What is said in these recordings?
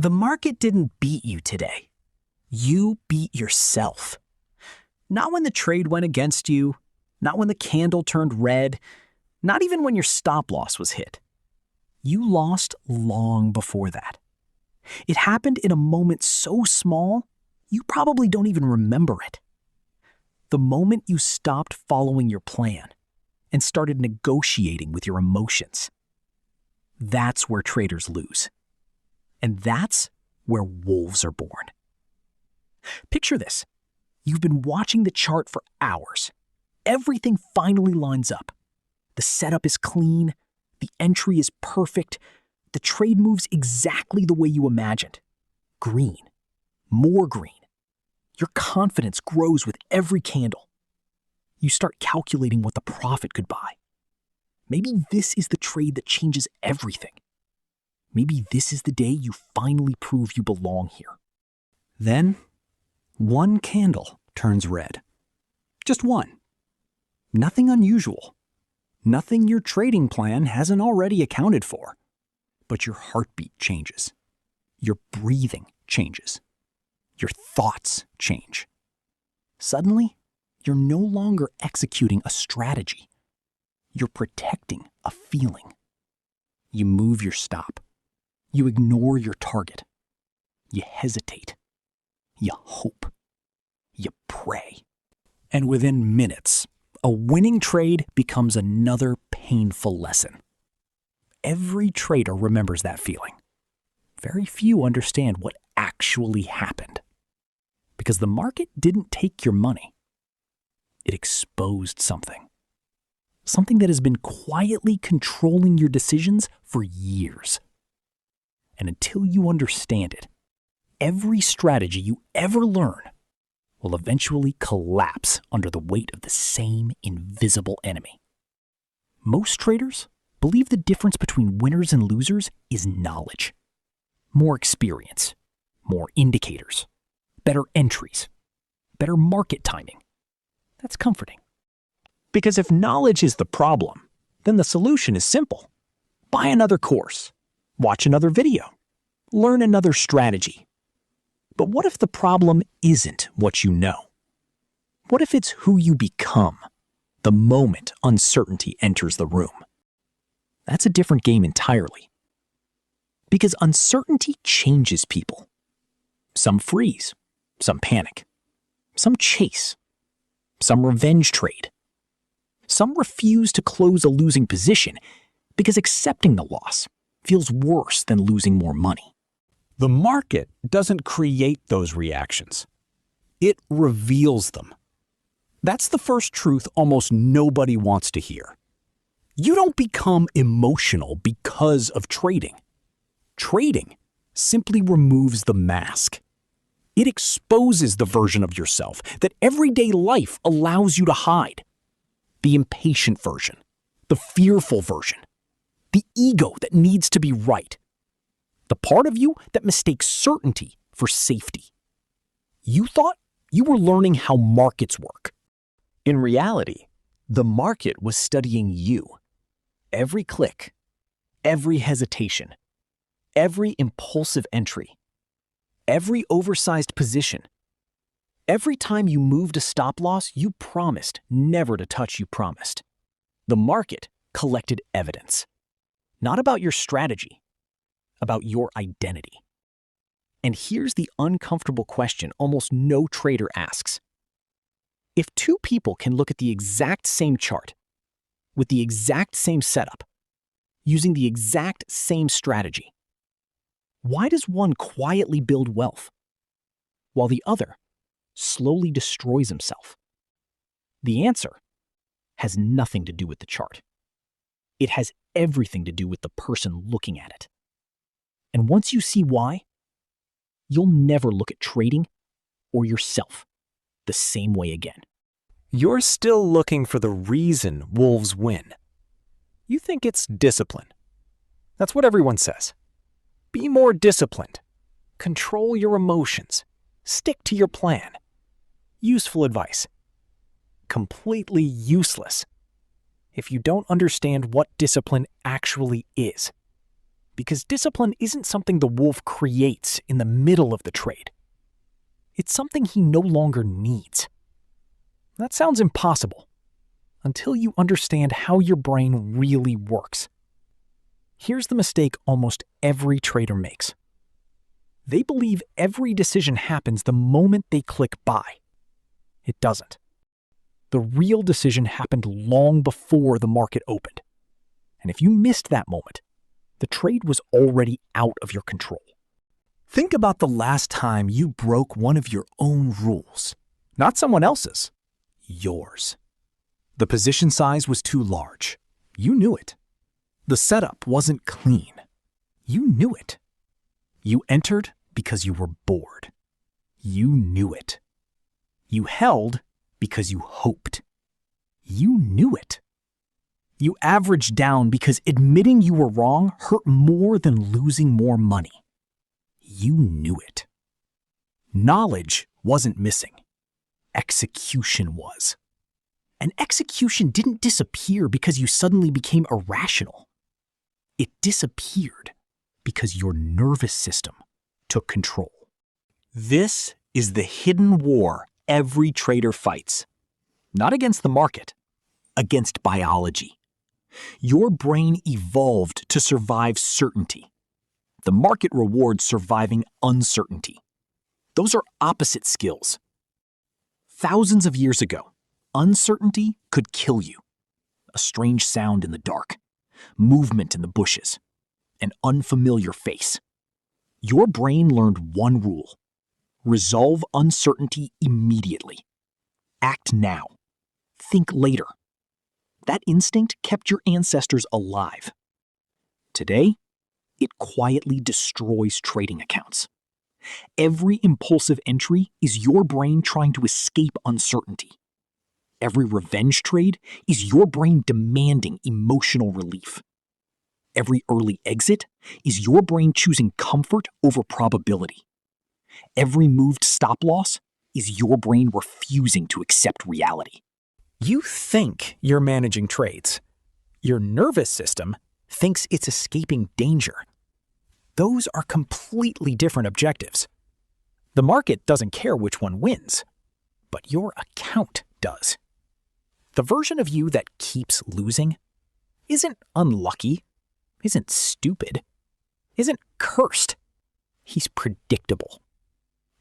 The market didn't beat you today. You beat yourself. Not when the trade went against you, not when the candle turned red, not even when your stop loss was hit. You lost long before that. It happened in a moment so small, you probably don't even remember it. The moment you stopped following your plan and started negotiating with your emotions. That's where traders lose. And that's where wolves are born. Picture this. You've been watching the chart for hours. Everything finally lines up. The setup is clean. The entry is perfect. The trade moves exactly the way you imagined. Green. More green. Your confidence grows with every candle. You start calculating what the profit could buy. Maybe this is the trade that changes everything. Maybe this is the day you finally prove you belong here. Then, one candle turns red. Just one. Nothing unusual. Nothing your trading plan hasn't already accounted for. But your heartbeat changes. Your breathing changes. Your thoughts change. Suddenly, you're no longer executing a strategy. You're protecting a feeling. You move your stop. You ignore your target. You hesitate. You hope. You pray. And within minutes, a winning trade becomes another painful lesson. Every trader remembers that feeling. Very few understand what actually happened. Because the market didn't take your money. It exposed something. Something that has been quietly controlling your decisions for years. And until you understand it, every strategy you ever learn will eventually collapse under the weight of the same invisible enemy. Most traders believe the difference between winners and losers is knowledge. More experience, more indicators, better entries, better market timing. That's comforting. Because if knowledge is the problem, then the solution is simple. Buy another course. Watch another video. Learn another strategy. But what if the problem isn't what you know? What if it's who you become the moment uncertainty enters the room? That's a different game entirely. Because uncertainty changes people. Some freeze, some panic, some chase, some revenge trade. Some refuse to close a losing position because accepting the loss feels worse than losing more money. The market doesn't create those reactions. It reveals them. That's the first truth almost nobody wants to hear. You don't become emotional because of trading. Trading simply removes the mask. It exposes the version of yourself that everyday life allows you to hide. The impatient version, the fearful version, the ego that needs to be right, the part of you that mistakes certainty for safety. You thought you were learning how markets work. In reality, the market was studying you. Every click, every hesitation, every impulsive entry, every oversized position. Every time you moved a stop loss, you promised never to touch you promised. The market collected evidence. Not about your strategy, about your identity. And here's the uncomfortable question almost no trader asks. If two people can look at the exact same chart, with the exact same setup, using the exact same strategy, why does one quietly build wealth, while the other slowly destroys himself? The answer has nothing to do with the chart. It has everything to do with the person looking at it. And once you see why, you'll never look at trading or yourself the same way again. You're still looking for the reason wolves win. You think it's discipline. That's what everyone says. Be more disciplined. Control your emotions. Stick to your plan. Useful advice. Completely useless if you don't understand what discipline actually is. Because discipline isn't something the wolf creates in the middle of the trade. It's something he no longer needs. That sounds impossible until you understand how your brain really works. Here's the mistake almost every trader makes. They believe every decision happens the moment they click buy. It doesn't. The real decision happened long before the market opened. And if you missed that moment, the trade was already out of your control. Think about the last time you broke one of your own rules. Not someone else's. Yours. The position size was too large. You knew it. The setup wasn't clean. You knew it. You entered because you were bored. You knew it. You held because you hoped. You knew it. You averaged down because admitting you were wrong hurt more than losing more money. You knew it. Knowledge wasn't missing. Execution was. And execution didn't disappear because you suddenly became irrational. It disappeared because your nervous system took control. This is the hidden war every trader fights. Not against the market, against biology. Your brain evolved to survive certainty. The market rewards surviving uncertainty. Those are opposite skills. Thousands of years ago, uncertainty could kill you. A strange sound in the dark, movement in the bushes, an unfamiliar face. Your brain learned one rule: resolve uncertainty immediately. Act now. Think later. That instinct kept your ancestors alive. Today, it quietly destroys trading accounts. Every impulsive entry is your brain trying to escape uncertainty. Every revenge trade is your brain demanding emotional relief. Every early exit is your brain choosing comfort over probability. Every moved stop loss is your brain refusing to accept reality. You think you're managing trades. Your nervous system thinks it's escaping danger. Those are completely different objectives. The market doesn't care which one wins, but your account does. The version of you that keeps losing isn't unlucky, isn't stupid, isn't cursed. He's predictable.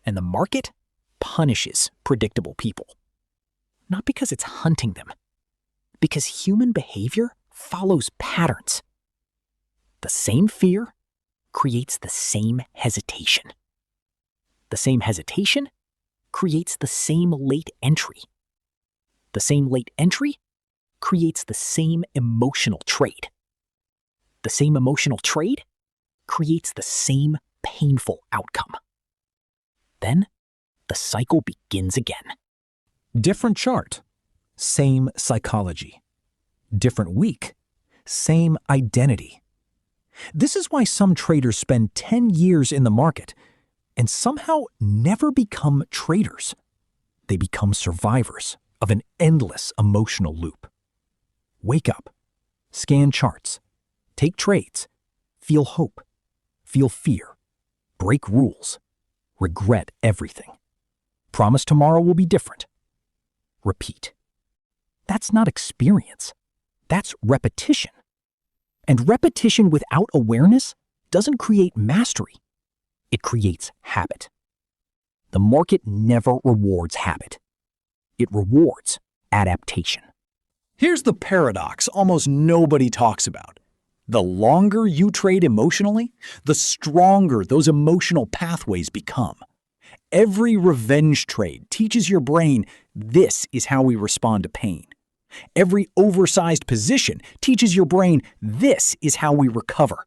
And the market punishes predictable people. Not because it's hunting them, because human behavior follows patterns. The same fear creates the same hesitation. The same hesitation creates the same late entry. The same late entry creates the same emotional trade. The same emotional trade creates the same painful outcome. Then the cycle begins again. Different chart, same psychology. Different week, same identity. This is why some traders spend 10 years in the market and somehow never become traders. They become survivors of an endless emotional loop. Wake up, scan charts, take trades, feel hope, feel fear, break rules, regret everything. Promise tomorrow will be different. Repeat. That's not experience. That's repetition. And repetition without awareness doesn't create mastery. It creates habit. The market never rewards habit. It rewards adaptation. Here's the paradox almost nobody talks about. The longer you trade emotionally, the stronger those emotional pathways become. Every revenge trade teaches your brain this is how we respond to pain. Every oversized position teaches your brain this is how we recover.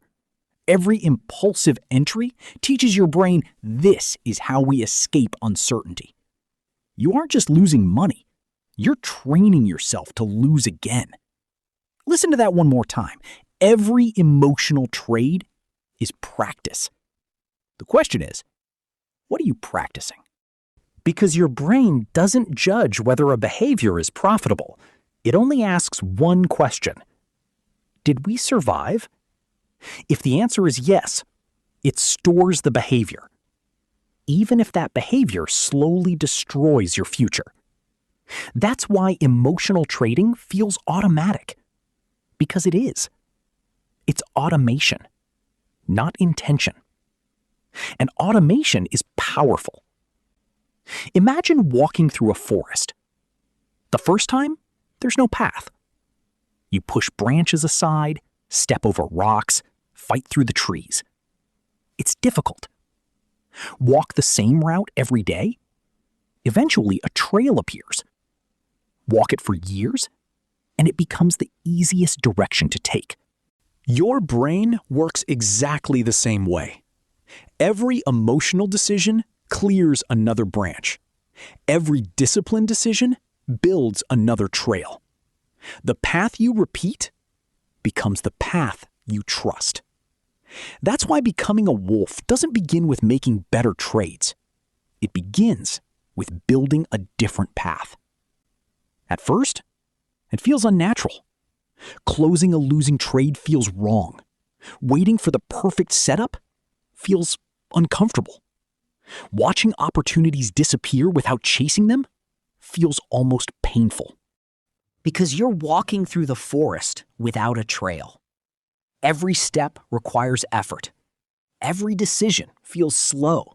Every impulsive entry teaches your brain this is how we escape uncertainty. You aren't just losing money, you're training yourself to lose again. Listen to that one more time. Every emotional trade is practice. The question is, what are you practicing? Because your brain doesn't judge whether a behavior is profitable. It only asks one question. Did we survive? If the answer is yes, it stores the behavior, even if that behavior slowly destroys your future. That's why emotional trading feels automatic. Because it is. It's automation, not intention. And automation is powerful. Imagine walking through a forest. The first time, there's no path. You push branches aside, step over rocks, fight through the trees. It's difficult. Walk the same route every day. Eventually, a trail appears. Walk it for years, and it becomes the easiest direction to take. Your brain works exactly the same way. Every emotional decision clears another branch. Every disciplined decision builds another trail. The path you repeat becomes the path you trust. That's why becoming a wolf doesn't begin with making better trades. It begins with building a different path. At first, it feels unnatural. Closing a losing trade feels wrong. Waiting for the perfect setup feels uncomfortable. Watching opportunities disappear without chasing them feels almost painful. Because you're walking through the forest without a trail. Every step requires effort. Every decision feels slow.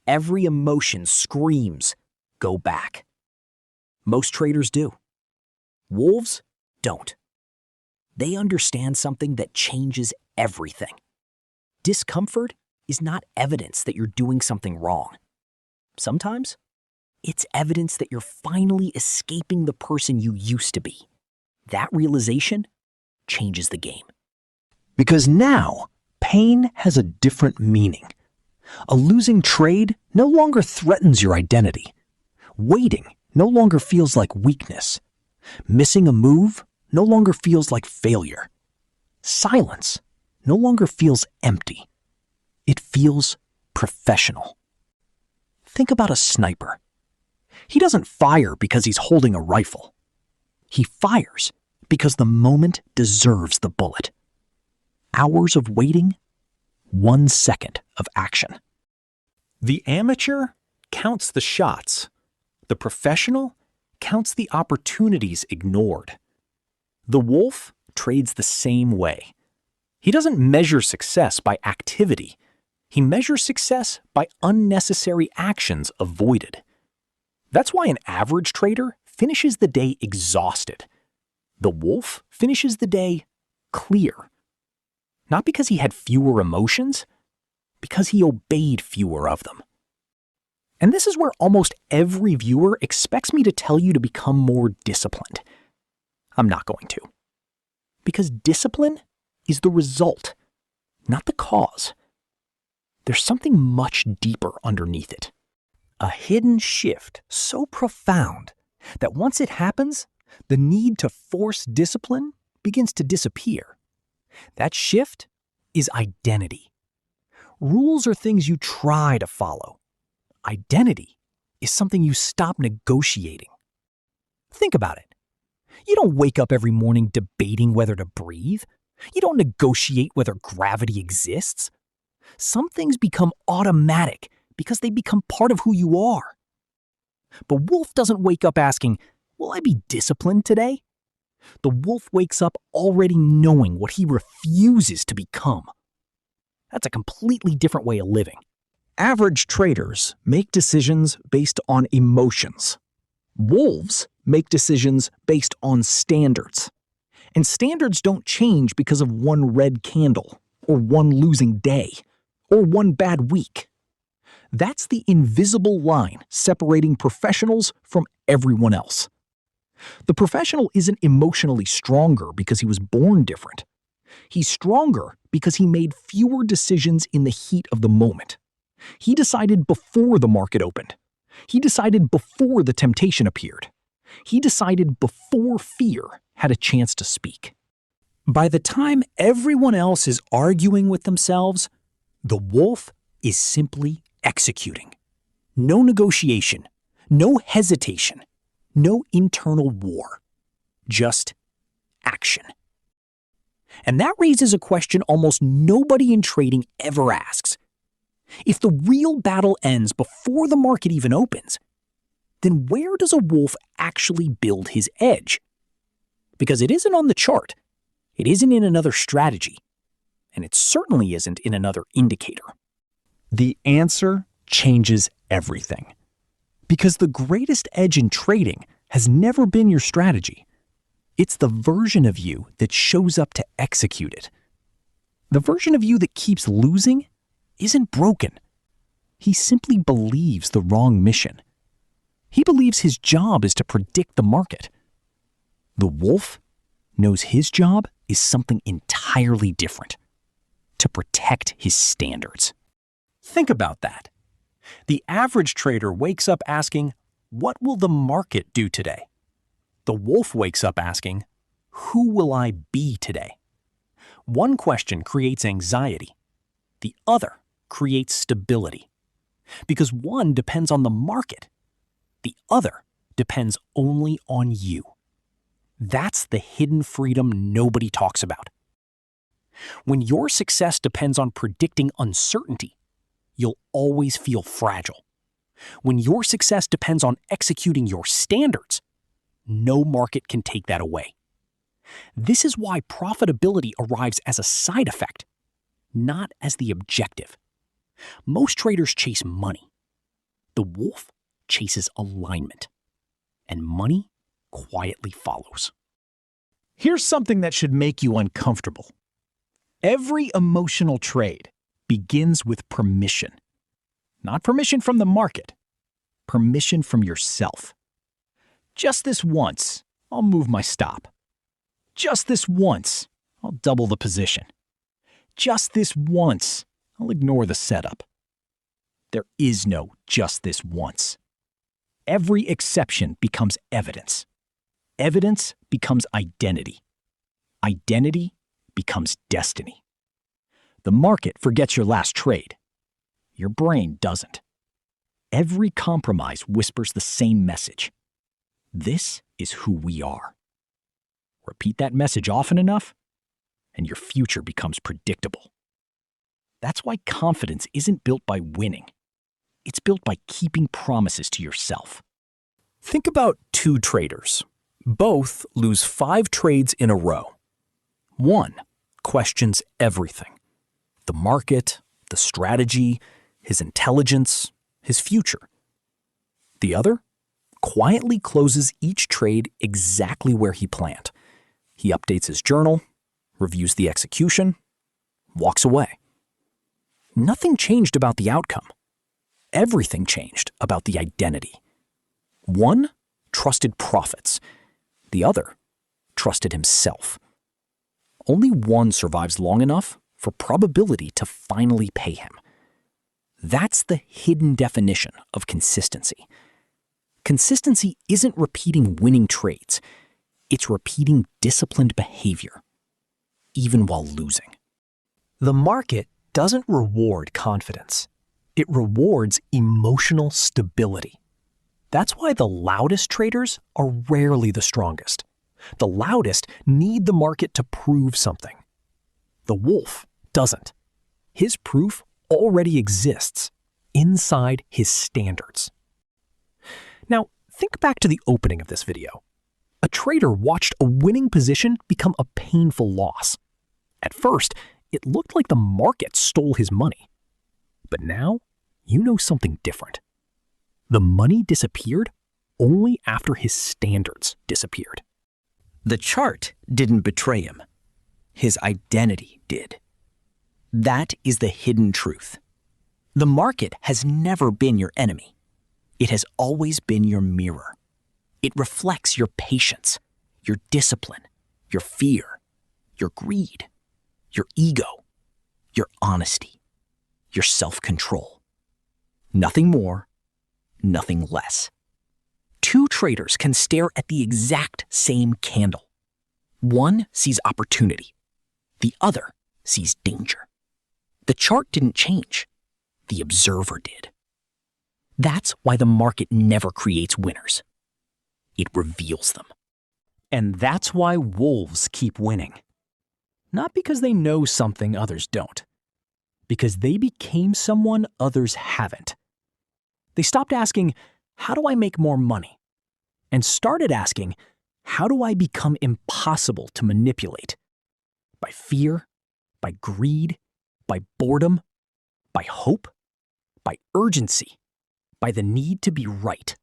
Every emotion screams, go back. Most traders do. Wolves don't. They understand something that changes everything. Discomfort is not evidence that you're doing something wrong. Sometimes, it's evidence that you're finally escaping the person you used to be. That realization changes the game. Because now, pain has a different meaning. A losing trade no longer threatens your identity. Waiting no longer feels like weakness. Missing a move no longer feels like failure. Silence no longer feels empty. It feels professional. Think about a sniper. He doesn't fire because he's holding a rifle. He fires because the moment deserves the bullet. Hours of waiting, 1 second of action. The amateur counts the shots. The professional counts the opportunities ignored. The wolf trades the same way. He doesn't measure success by activity. He measures success by unnecessary actions avoided. That's why an average trader finishes the day exhausted. The wolf finishes the day clear. Not because he had fewer emotions, because he obeyed fewer of them. And this is where almost every viewer expects me to tell you to become more disciplined. I'm not going to. Because discipline is the result, not the cause. There's something much deeper underneath it. A hidden shift so profound that once it happens, the need to force discipline begins to disappear. That shift is identity. Rules are things you try to follow. Identity is something you stop negotiating. Think about it. You don't wake up every morning debating whether to breathe. You don't negotiate whether gravity exists. Some things become automatic because they become part of who you are. But wolf doesn't wake up asking, will I be disciplined today? The wolf wakes up already knowing what he refuses to become. That's a completely different way of living. Average traders make decisions based on emotions. Wolves make decisions based on standards. And standards don't change because of one red candle, or one losing day, or one bad week. That's the invisible line separating professionals from everyone else. The professional isn't emotionally stronger because he was born different. He's stronger because he made fewer decisions in the heat of the moment. He decided before the market opened. He decided before the temptation appeared. He decided before fear had a chance to speak. By the time everyone else is arguing with themselves, the wolf is simply executing. No negotiation, no hesitation, no internal war. Just action. And that raises a question almost nobody in trading ever asks. If the real battle ends before the market even opens, then where does a wolf actually build his edge? Because it isn't on the chart, it isn't in another strategy, and it certainly isn't in another indicator. The answer changes everything. Because the greatest edge in trading has never been your strategy. It's the version of you that shows up to execute it. The version of you that keeps losing isn't broken. He simply believes the wrong mission. He believes his job is to predict the market. The wolf knows his job is something entirely different: to protect his standards. Think about that. The average trader wakes up asking, "What will the market do today?" The wolf wakes up asking, "Who will I be today?" One question creates anxiety. The other creates stability. Because one depends on the market. The other depends only on you. That's the hidden freedom nobody talks about. When your success depends on predicting uncertainty, you'll always feel fragile. When your success depends on executing your standards, no market can take that away. This is why profitability arrives as a side effect, not as the objective. Most traders chase money. The wolf chases alignment, and money quietly follows. Here's something that should make you uncomfortable. Every emotional trade begins with permission. Not permission from the market, permission from yourself. Just this once, I'll move my stop. Just this once, I'll double the position. Just this once, I'll ignore the setup. There is no just this once. Every exception becomes evidence. Evidence becomes identity. Identity becomes destiny. The market forgets your last trade. Your brain doesn't. Every compromise whispers the same message. This is who we are. Repeat that message often enough, and your future becomes predictable. That's why confidence isn't built by winning. It's built by keeping promises to yourself. Think about two traders. Both lose 5 trades in a row. One questions everything: the market, the strategy, his intelligence, his future. The other quietly closes each trade exactly where he planned. He updates his journal, reviews the execution, walks away. Nothing changed about the outcome. Everything changed about the identity. One trusted profits. The other trusted himself. Only one survives long enough for probability to finally pay him. That's the hidden definition of consistency. Consistency isn't repeating winning trades. It's repeating disciplined behavior, even while losing. The market doesn't reward confidence. It rewards emotional stability. That's why the loudest traders are rarely the strongest. The loudest need the market to prove something. The wolf doesn't. His proof already exists inside his standards. Now, think back to the opening of this video. A trader watched a winning position become a painful loss. At first, it looked like the market stole his money. But now, you know something different. The money disappeared only after his standards disappeared. The chart didn't betray him. His identity did. That is the hidden truth. The market has never been your enemy. It has always been your mirror. It reflects your patience, your discipline, your fear, your greed, your ego, your honesty, your self-control. Nothing more, nothing less. Two traders can stare at the exact same candle. One sees opportunity. The other sees danger. The chart didn't change. The observer did. That's why the market never creates winners. It reveals them. And that's why wolves keep winning. Not because they know something others don't. Because they became someone others haven't. They stopped asking, how do I make more money? And started asking, how do I become impossible to manipulate? By fear, by greed, by boredom, by hope, by urgency, by the need to be right.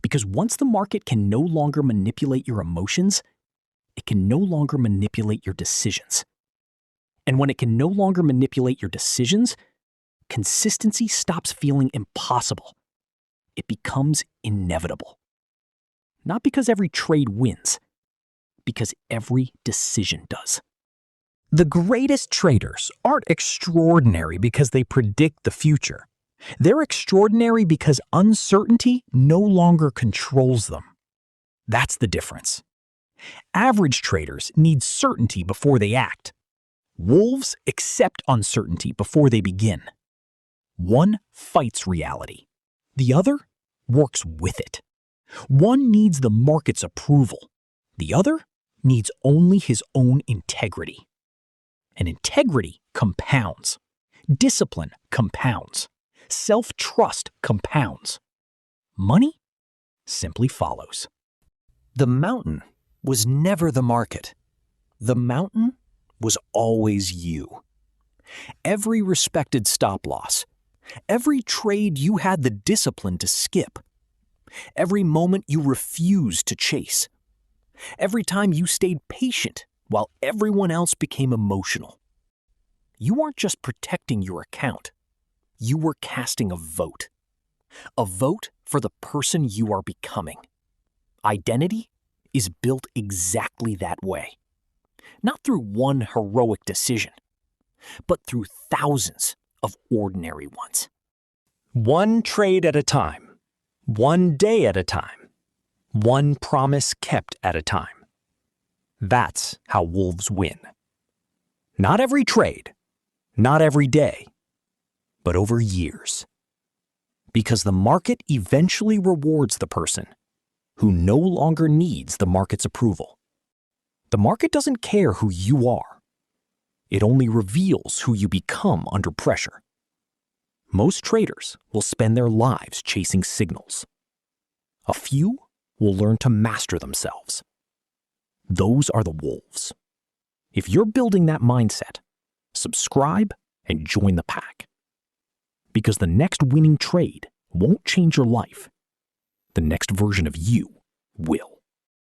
Because once the market can no longer manipulate your emotions, it can no longer manipulate your decisions. And when it can no longer manipulate your decisions, consistency stops feeling impossible. It becomes inevitable. Not because every trade wins, because every decision does. The greatest traders aren't extraordinary because they predict the future. They're extraordinary because uncertainty no longer controls them. That's the difference. Average traders need certainty before they act. Wolves accept uncertainty before they begin. One fights reality. The other works with it. One needs the market's approval. The other needs only his own integrity. And integrity compounds. Discipline compounds. Self-trust compounds. Money simply follows. The mountain was never the market. The mountain was always you. Every respected stop-loss, every trade you had the discipline to skip, every moment you refused to chase, every time you stayed patient while everyone else became emotional. You weren't just protecting your account. You were casting a vote for the person you are becoming. Identity is built exactly that way. Not through one heroic decision, but through thousands of ordinary ones. One trade at a time, one day at a time, one promise kept at a time. That's how wolves win. Not every trade, not every day, but over years. Because the market eventually rewards the person who no longer needs the market's approval. The market doesn't care who you are. It only reveals who you become under pressure. Most traders will spend their lives chasing signals. A few will learn to master themselves. Those are the wolves. If you're building that mindset, subscribe and join the pack. Because the next winning trade won't change your life. The next version of you will.